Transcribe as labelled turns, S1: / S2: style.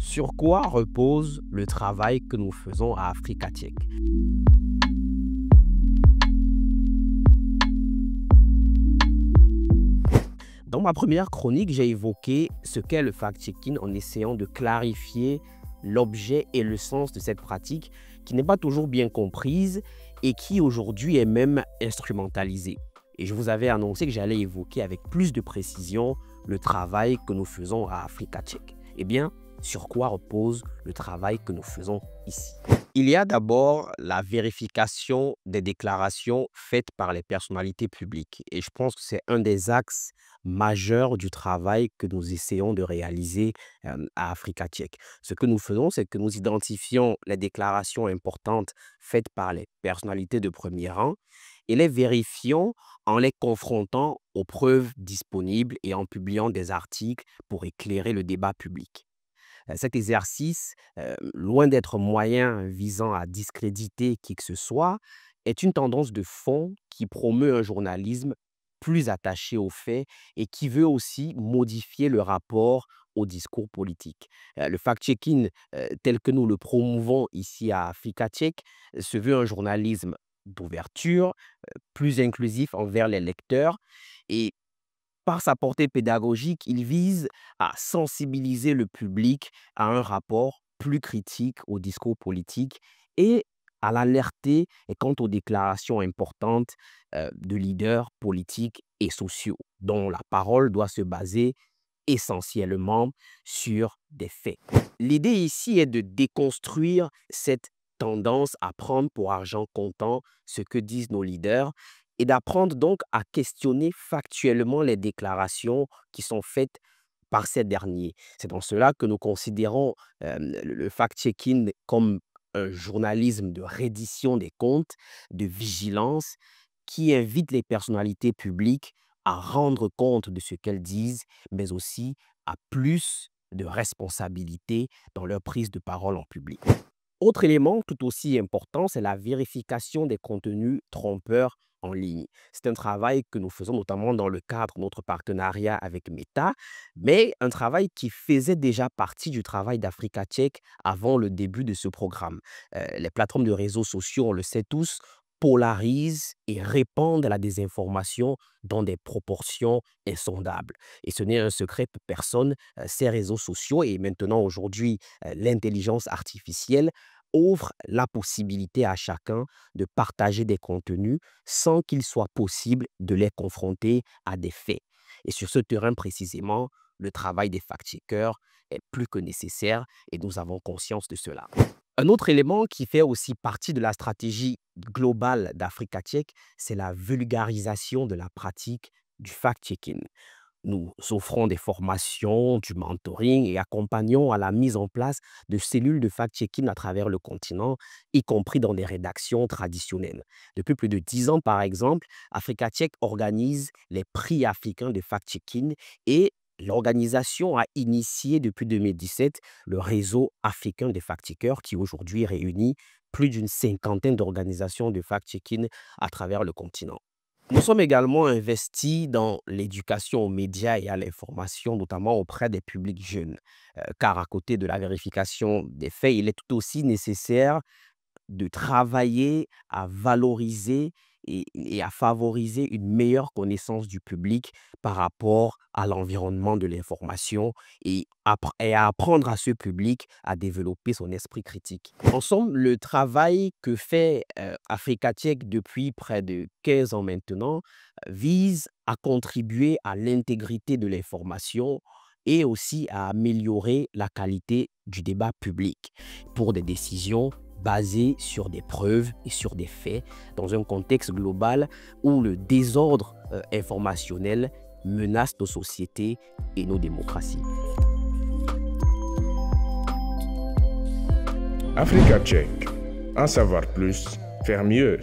S1: Sur quoi repose le travail que nous faisons à Africa Tchèque? Dans ma première chronique, j'ai évoqué ce qu'est le fact-checking en essayant de clarifier l'objet et le sens de cette pratique qui n'est pas toujours bien comprise et qui aujourd'hui est même instrumentalisée. Et je vous avais annoncé que j'allais évoquer avec plus de précision le travail que nous faisons à Africa Tchèque. Eh bien, sur quoi repose le travail que nous faisons ici? Il y a d'abord la vérification des déclarations faites par les personnalités publiques. Et je pense que c'est un des axes majeurs du travail que nous essayons de réaliser à Africa Tchèque. Ce que nous faisons, c'est que nous identifions les déclarations importantes faites par les personnalités de premier rang et les vérifions en les confrontant aux preuves disponibles et en publiant des articles pour éclairer le débat public. Cet exercice, loin d'être moyen visant à discréditer qui que ce soit, est une tendance de fond qui promeut un journalisme plus attaché aux faits et qui veut aussi modifier le rapport au discours politique. Le fact-checking, tel que nous le promouvons ici à Africa Tchèque, se veut un journalisme d'ouverture, plus inclusif envers les lecteurs et par sa portée pédagogique, il vise à sensibiliser le public à un rapport plus critique au discours politique et à l'alerter quant aux déclarations importantes de leaders politiques et sociaux, dont la parole doit se baser essentiellement sur des faits. L'idée ici est de déconstruire cette tendance à prendre pour argent comptant ce que disent nos leaders et d'apprendre donc à questionner factuellement les déclarations qui sont faites par ces derniers. C'est dans cela que nous considérons le fact-checking comme un journalisme de reddition des comptes, de vigilance, qui invite les personnalités publiques à rendre compte de ce qu'elles disent, mais aussi à plus de responsabilité dans leur prise de parole en public. Autre élément tout aussi important, c'est la vérification des contenus trompeurs en ligne. C'est un travail que nous faisons notamment dans le cadre de notre partenariat avec Meta, mais un travail qui faisait déjà partie du travail d'Africa Tchèque avant le début de ce programme. Les plateformes de réseaux sociaux, on le sait tous, polarisent et répandent la désinformation dans des proportions insondables. Et ce n'est un secret pour personne, ces réseaux sociaux et maintenant aujourd'hui l'intelligence artificielle offre la possibilité à chacun de partager des contenus sans qu'il soit possible de les confronter à des faits. Et sur ce terrain précisément, le travail des fact-checkers est plus que nécessaire et nous avons conscience de cela. Un autre élément qui fait aussi partie de la stratégie globale d'Africa Tchèque, c'est la vulgarisation de la pratique du fact-checking. Nous offrons des formations, du mentoring et accompagnons à la mise en place de cellules de fact-checking à travers le continent, y compris dans des rédactions traditionnelles. Depuis plus de 10 ans, par exemple, Africa Tchèque organise les prix africains de fact-checking et l'organisation a initié depuis 2017 le réseau africain des fact-checkers qui aujourd'hui réunit plus d'une cinquantaine d'organisations de fact-checking à travers le continent. Nous sommes également investis dans l'éducation aux médias et à l'information, notamment auprès des publics jeunes, car à côté de la vérification des faits, il est tout aussi nécessaire de travailler à valoriser et à favoriser une meilleure connaissance du public par rapport à l'environnement de l'information et à apprendre à ce public à développer son esprit critique. En somme, le travail que fait Africa Tchèque depuis près de 15 ans maintenant vise à contribuer à l'intégrité de l'information et aussi à améliorer la qualité du débat public pour des décisions basées sur des preuves et sur des faits dans un contexte global où le désordre informationnel menace nos sociétés et nos démocraties.
S2: Africa Tchèque. En savoir plus, faire mieux.